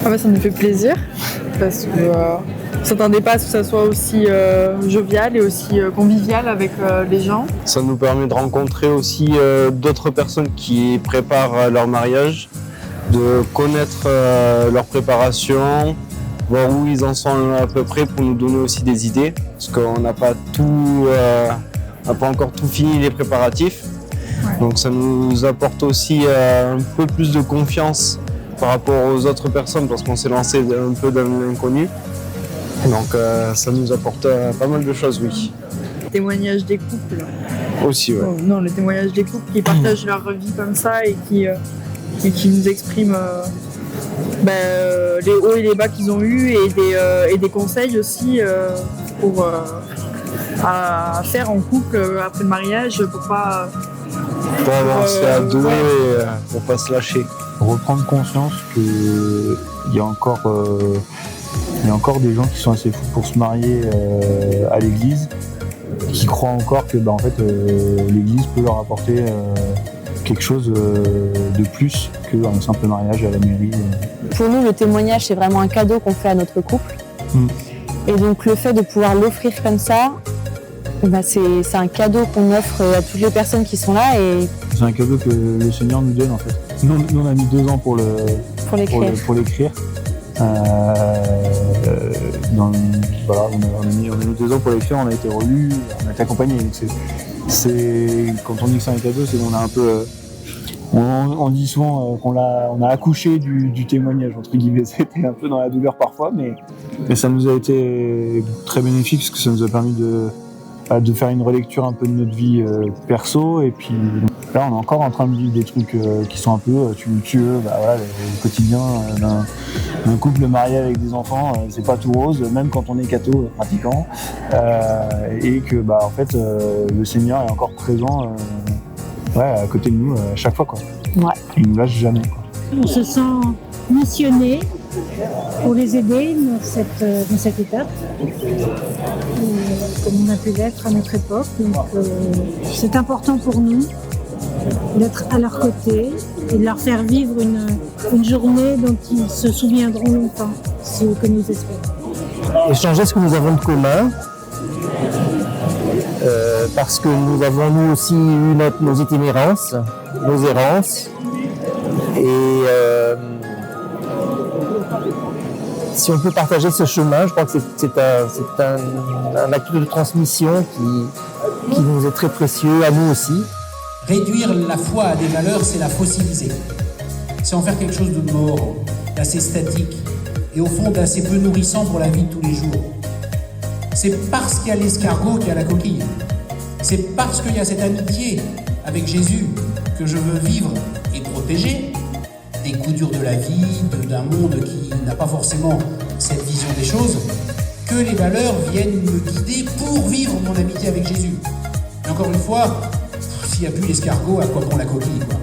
Ah bah, ça nous fait plaisir parce que on s'attendait pas à ce que ça soit aussi jovial et aussi convivial avec les gens. Ça nous permet de rencontrer aussi d'autres personnes qui préparent leur mariage, de connaître leur préparation, voir où ils en sont à peu près pour nous donner aussi des idées, parce qu'on n'a pas encore tout fini les préparatifs. Ouais. Donc ça nous apporte aussi un peu plus de confiance par rapport aux autres personnes, parce qu'on s'est lancé un peu dans l'inconnu. Donc ça nous apporte pas mal de choses, oui. Les témoignages des couples. Aussi, ouais. Non, les témoignages des couples qui partagent leur vie comme ça et qui nous expriment les hauts et les bas qu'ils ont eus et des conseils aussi à faire en couple après le mariage pour avancer à deux et pour pas se lâcher. Reprendre conscience qu'il y a encore des gens qui sont assez fous pour se marier à l'église, qui croient encore que l'église peut leur apporter quelque chose de plus qu'un simple mariage à la mairie. Pour nous, le témoignage, c'est vraiment un cadeau qu'on fait à notre couple. Et donc le fait de pouvoir l'offrir comme ça, c'est un cadeau qu'on offre à toutes les personnes qui sont là. Et c'est un cadeau que le Seigneur nous donne en fait. Nous on a mis 2 ans pour l'écrire. On a mis 2 ans pour l'écrire, on a été relus, on a été accompagnés. Quand on dit que c'est un cadeau, c'est qu'on a un peu... On dit souvent qu'on a accouché du témoignage, entre guillemets. C'était un peu dans la douleur parfois, mais ça nous a été très bénéfique parce que ça nous a permis de faire une relecture un peu de notre vie perso. Et puis là, on est encore en train de vivre des trucs qui sont un peu tumultueux. Le quotidien d'un couple marié avec des enfants, c'est pas tout rose, même quand on est catho pratiquant. Et que en fait, le Seigneur est encore présent à côté de nous à chaque fois, quoi. Ouais. Il nous lâche jamais, quoi. On se sent missionné pour les aider dans cette étape, comme on a pu l'être à notre époque. Donc, c'est important pour nous d'être à leur côté et de leur faire vivre une journée dont ils se souviendront longtemps, ce que nous espérons. Échanger ce que nous avons de commun. Parce que nous avons nous aussi eu nos itinérances, nos errances. Et si on peut partager ce chemin, je crois que c'est un acte de transmission qui nous est très précieux, à nous aussi. Réduire la foi à des valeurs, c'est la fossiliser. C'est en faire quelque chose de mort, d'assez statique et au fond d'assez peu nourrissant pour la vie de tous les jours. C'est parce qu'il y a l'escargot qu'il y a la coquille. C'est parce qu'il y a cette amitié avec Jésus que je veux vivre et protéger des coups durs de la vie, d'un monde qui n'a pas forcément cette vision des choses, que les valeurs viennent me guider pour vivre mon amitié avec Jésus. Et encore une fois, s'il n'y a plus l'escargot, à quoi bon la coquille, quoi.